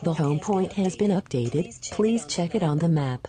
The home point has been updated. Please check it on the map.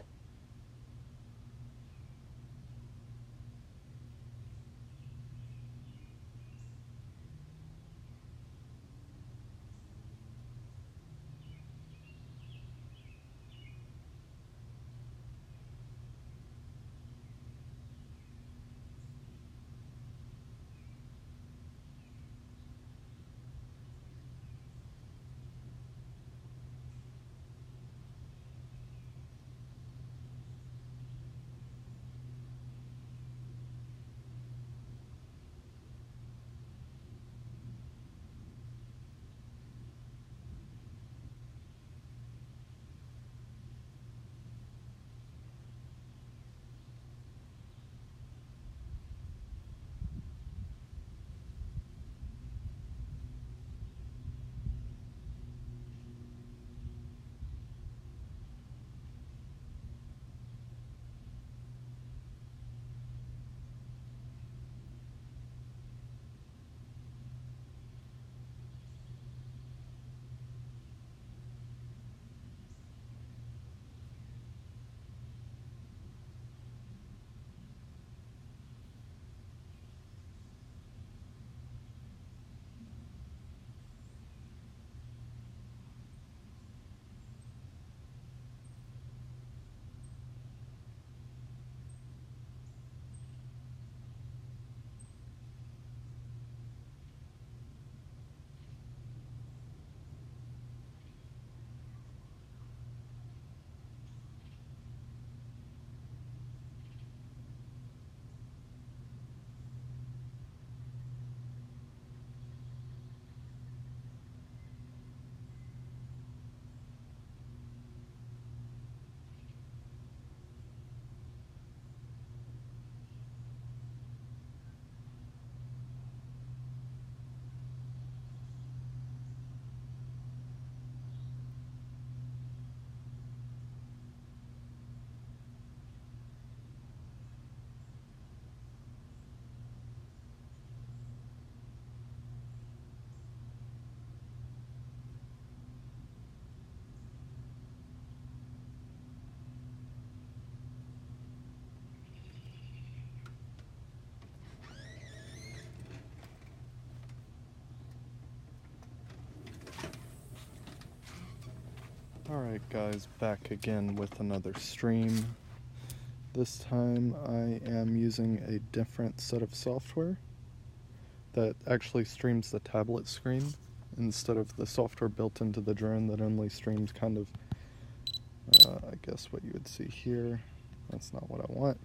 Alright guys, back again with another stream. This time I am using a different set of software that actually streams the tablet screen instead of the software built into the drone that only streams kind of, I guess what you would see here. That's not what I want.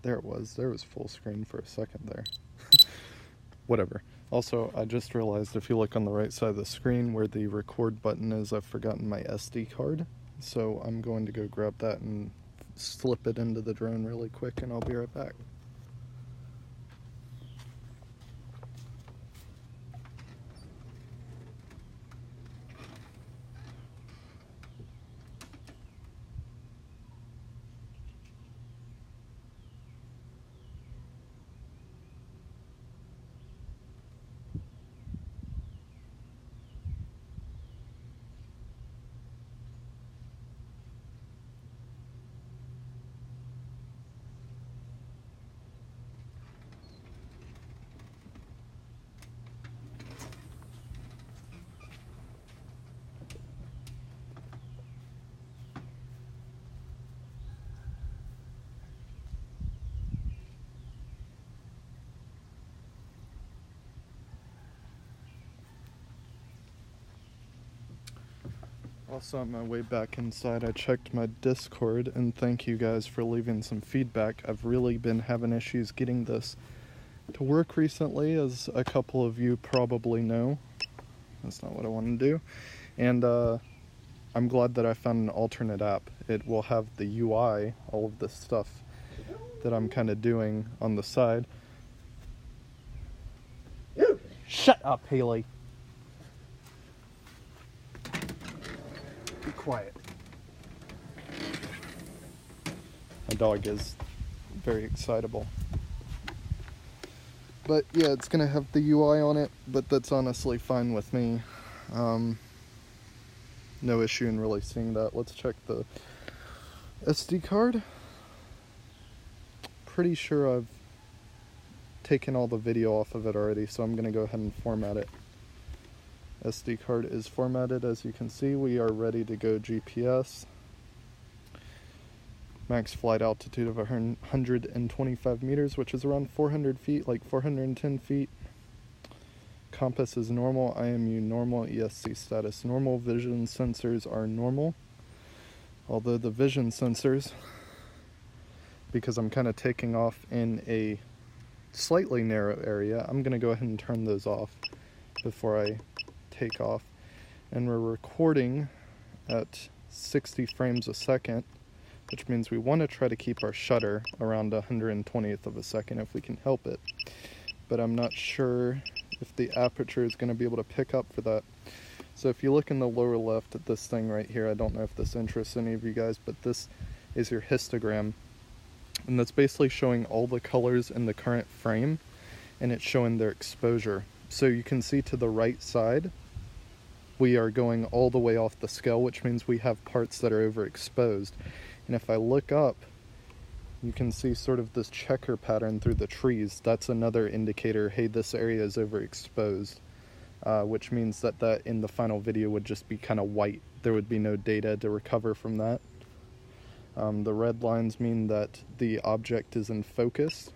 There was full screen for a second there. Whatever. Also, I just realized if you look on the right side of the screen where the record button is, I've forgotten my SD card. So I'm going to go grab that and slip it into the drone really quick, and I'll be right back. Also, on my way back inside, I checked my Discord, and thank you guys for leaving some feedback. I've really been having issues getting this to work recently, as a couple of you probably know. That's not what I want to do. And I'm glad that I found an alternate app. It will have the UI, all of this stuff that I'm kind of doing on the side. Shut up, Haley. Be quiet. My dog is very excitable. But yeah, it's gonna have the UI on it, but that's honestly fine with me. no issue in really seeing that. Let's check the SD card. Pretty sure I've taken all the video off of it already, so I'm going to go ahead and format it. SD card is formatted. As you can see, we are ready to go GPS. Max flight altitude of 125 meters, which is around 400 feet, like 410 feet. Compass is normal, IMU normal, ESC status normal, vision sensors are normal. Although the vision sensors, because I'm kind of taking off in a slightly narrow area, I'm going to go ahead and turn those off before I take off. And we're recording at 60 frames a second, which means we want to try to keep our shutter around 120th of a second if we can help it. But I'm not sure if the aperture is going to be able to pick up for that. So if you look in the lower left at this thing right here, I don't know if this interests any of you guys, but this is your histogram. And that's basically showing all the colors in the current frame, and it's showing their exposure. So you can see to the right side, we are going all the way off the scale, which means we have parts that are overexposed. And if I look up, you can see sort of this checker pattern through the trees. That's another indicator, hey, this area is overexposed, which means that in the final video would just be kind of white. There would be no data to recover from that. The red lines mean that the object is in focus.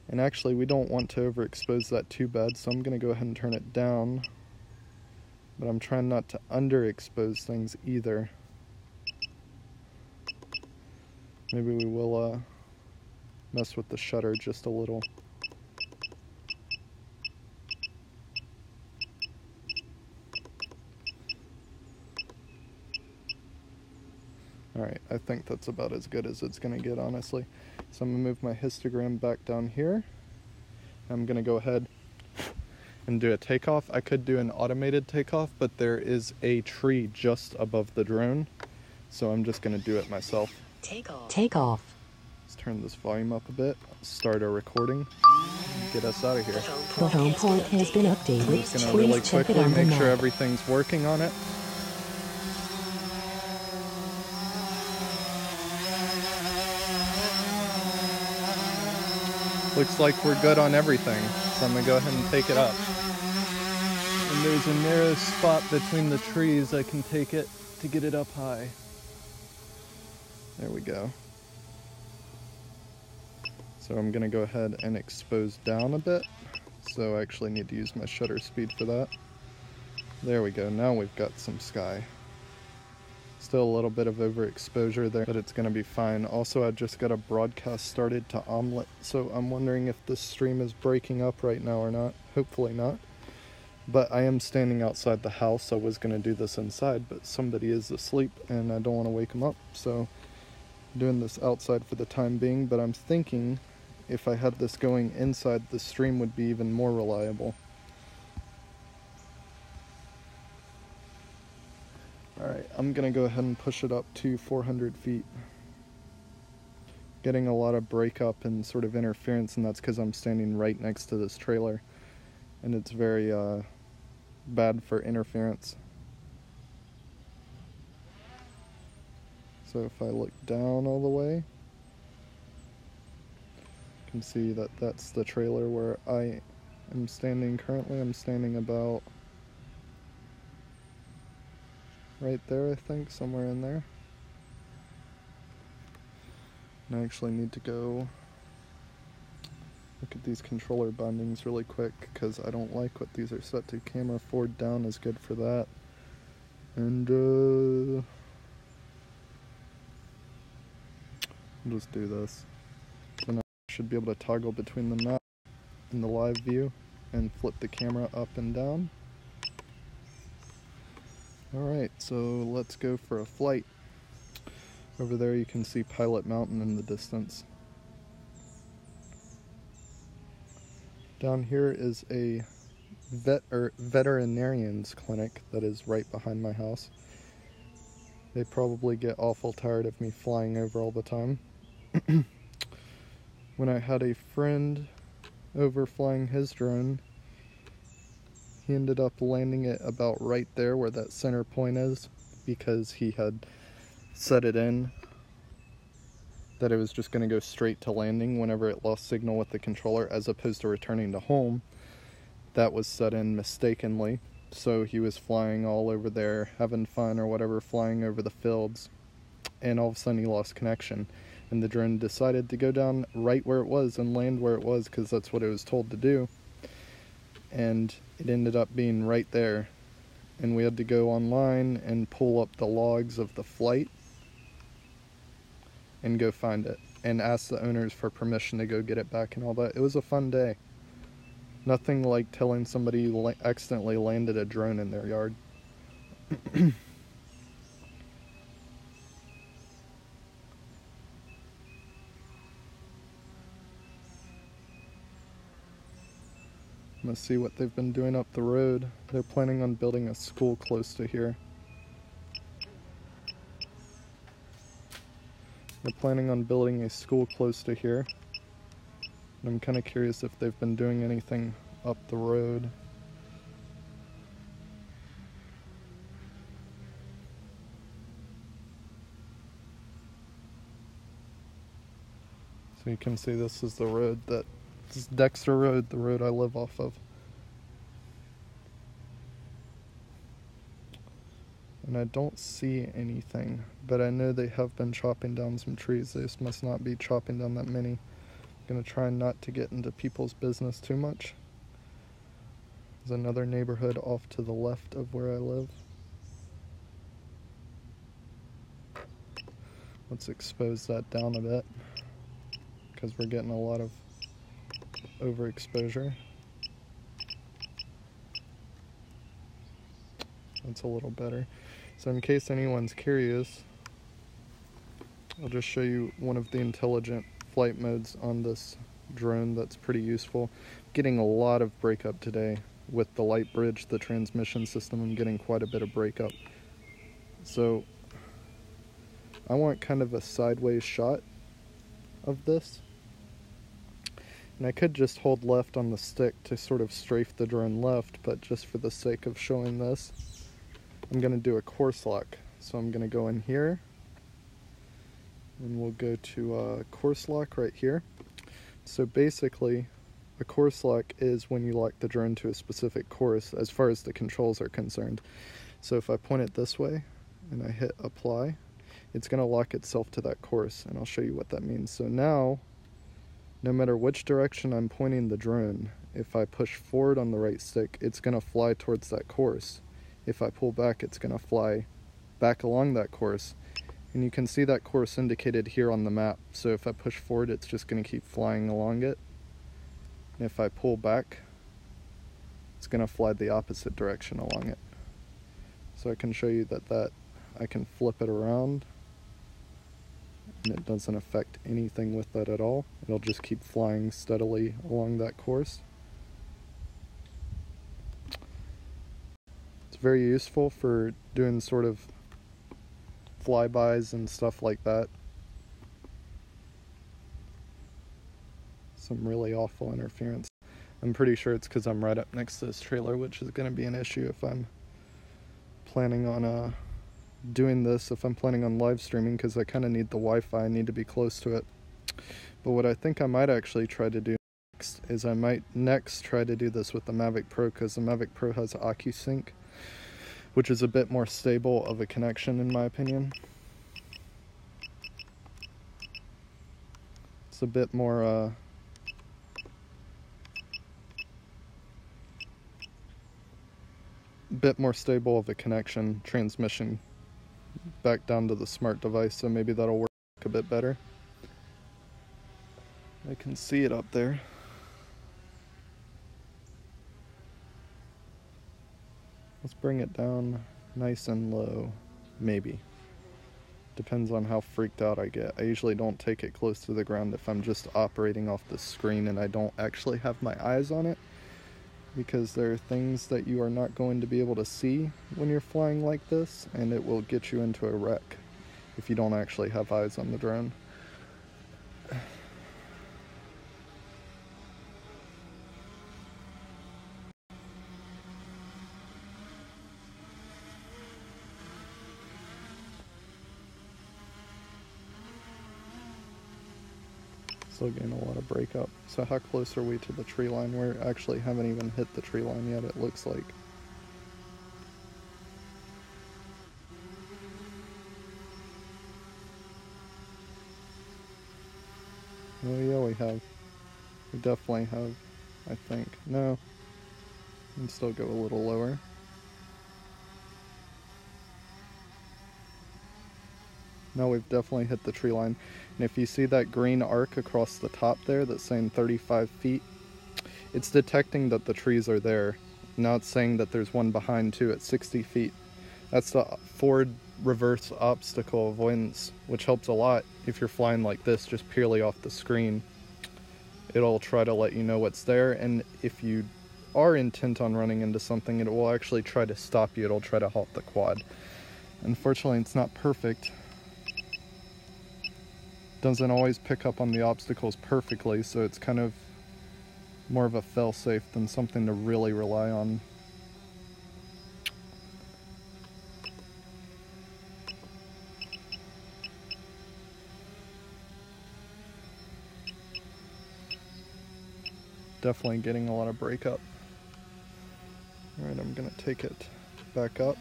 And actually, we don't want to overexpose that too bad, so I'm going to go ahead and turn it down. But I'm trying not to underexpose things either. Maybe we will mess with the shutter just a little. Alright, I think that's about as good as it's going to get, honestly. So I'm going to move my histogram back down here. I'm going to go ahead and do a takeoff. I could do an automated takeoff, but there is a tree just above the drone, so I'm just going to do it myself. Take off. Let's turn this volume up a bit, start our recording, get us out of here. The home point has been updated. I'm just going to Please really check it quickly on the make map. sure everything's working on it. Looks like we're good on everything, so I'm going to go ahead and take it up. And there's a narrow spot between the trees. I can take it to get it up high. There we go. So I'm going to go ahead and expose down a bit. So I actually need to use my shutter speed for that. There we go. Now we've got some sky. Still a little bit of overexposure there, but it's going to be fine. Also, I just got a broadcast started to Omelette, so I'm wondering if this stream is breaking up right now or not. Hopefully not. But I am standing outside the house. I was going to do this inside, but somebody is asleep and I don't want to wake them up. So I'm doing this outside for the time being, but I'm thinking if I had this going inside, the stream would be even more reliable. Alright, I'm going to go ahead and push it up to 400 feet. Getting a lot of breakup and sort of interference, and that's because I'm standing right next to this trailer. And it's very bad for interference. So if I look down all the way, you can see that that's the trailer where I am standing currently. I'm standing about right there, I think, somewhere in there. And I actually need to go look at these controller bindings really quick because I don't like what these are set to. Camera forward down is good for that. And I'll just do this. Then I should be able to toggle between the map and the live view and flip the camera up and down. Alright, so let's go for a flight. Over there you can see Pilot Mountain in the distance. Down here is a veterinarian's clinic that is right behind my house. They probably get awful tired of me flying over all the time. When I had a friend over flying his drone, He ended up landing it about right there where that center point is, because he had set it in that it was just going to go straight to landing whenever it lost signal with the controller, as opposed to returning to home. That was set in mistakenly, so he was flying all over there, having fun or whatever, flying over the fields, and all of a sudden he lost connection, and the drone decided to go down right where it was and land where it was, because that's what it was told to do, and it ended up being right there, and we had to go online and pull up the logs of the flight and go find it, and ask the owners for permission to go get it back and all that. It was a fun day. Nothing like telling somebody you accidentally landed a drone in their yard. Let's see what they've been doing up the road. They're planning on building a school close to here. They're planning on building a school close to here. And I'm kind of curious if they've been doing anything up the road. So you can see this is the road this is Dexter Road, the road I live off of. And I don't see anything, but I know they have been chopping down some trees. They just must not be chopping down that many. I'm gonna try not to get into people's business too much. There's another neighborhood off to the left of where I live. Let's expose that down a bit, because we're getting a lot of overexposure. That's a little better. So in case anyone's curious, I'll just show you one of the intelligent flight modes on this drone that's pretty useful. Getting a lot of breakup today with the light bridge, the transmission system. I'm getting quite a bit of breakup. So I want kind of a sideways shot of this. And I could just hold left on the stick to sort of strafe the drone left, but just for the sake of showing this, I'm going to do a course lock. So I'm going to go in here, and we'll go to course lock right here. So basically, a course lock is when you lock the drone to a specific course as far as the controls are concerned. So if I point it this way and I hit apply, it's going to lock itself to that course, and I'll show you what that means. So now, no matter which direction I'm pointing the drone, if I push forward on the right stick, it's going to fly towards that course. If I pull back, it's going to fly back along that course. And you can see that course indicated here on the map. So if I push forward, it's just going to keep flying along it. And if I pull back, it's going to fly the opposite direction along it. So I can show you that I can flip it around, and it doesn't affect anything with that at all. It'll just keep flying steadily along that course. It's very useful for doing sort of flybys and stuff like that. Some really awful interference. I'm pretty sure it's because I'm right up next to this trailer, which is going to be an issue if I'm planning on doing this, if I'm planning on live streaming, because I kind of need the Wi-Fi. I need to be close to it. But what I think I might actually try to do next is I might next try to do this with the Mavic Pro, because the Mavic Pro has OcuSync, which is a bit more stable of a connection in my opinion. It's a bit more stable of a connection transmission back down to the smart device, so maybe that'll work a bit better. I can see it up there. Let's bring it down nice and low, maybe. Depends on how freaked out I get. I usually don't take it close to the ground if I'm just operating off the screen and I don't actually have my eyes on it, because there are things that you are not going to be able to see when you're flying like this, and it will get you into a wreck if you don't actually have eyes on the drone. Still getting a lot of breakup. So how close are we to the tree line? We actually haven't even hit the tree line yet, it looks like. Oh yeah, we have. We definitely have, I think. No. We can still go a little lower. No, we've definitely hit the tree line. And if you see that green arc across the top there that's saying 35 feet, it's detecting that the trees are there. Now it's saying that there's one behind too at 60 feet. That's the forward reverse obstacle avoidance, which helps a lot if you're flying like this, just purely off the screen. It'll try to let you know what's there, and if you are intent on running into something, it will actually try to stop you. It'll try to halt the quad. Unfortunately, it's not perfect. Doesn't always pick up on the obstacles perfectly, so it's kind of more of a fail-safe than something to really rely on. Definitely getting a lot of breakup. Alright, I'm gonna take it back up.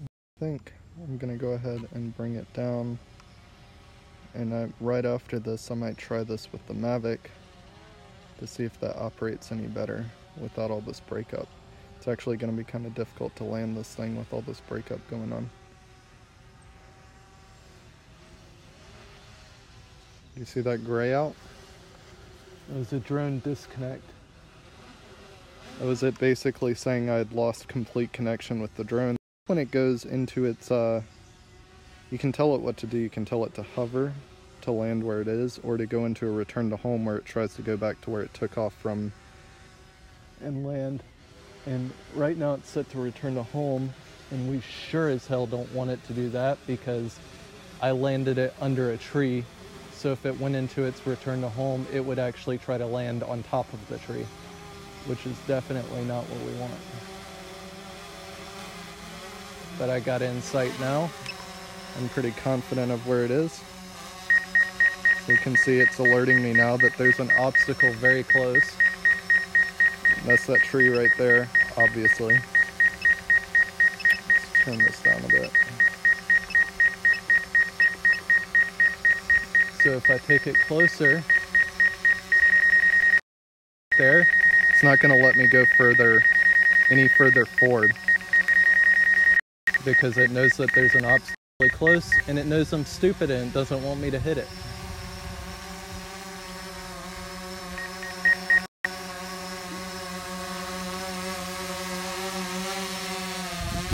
I think I'm gonna go ahead and bring it down, and right after this I might try this with the Mavic to see if that operates any better without all this breakup. It's actually going to be kind of difficult to land this thing with all this breakup going on. You see that gray out? It was a drone disconnect. That was it basically saying I had lost complete connection with the drone. When it goes into its, you can tell it what to do. You can tell it to hover to land where it is, or to go into a return to home where it tries to go back to where it took off from and land. And right now it's set to return to home, and we sure as hell don't want it to do that because I landed it under a tree. So if it went into its return to home, it would actually try to land on top of the tree, which is definitely not what we want. But I got it in sight now. I'm pretty confident of where it is. So you can see it's alerting me now that there's an obstacle very close. That's that tree right there, obviously. Let's turn this down a bit. So if I take it closer, there, it's not going to let me go any further forward, because it knows that there's an obstacle close, and it knows I'm stupid and it doesn't want me to hit it.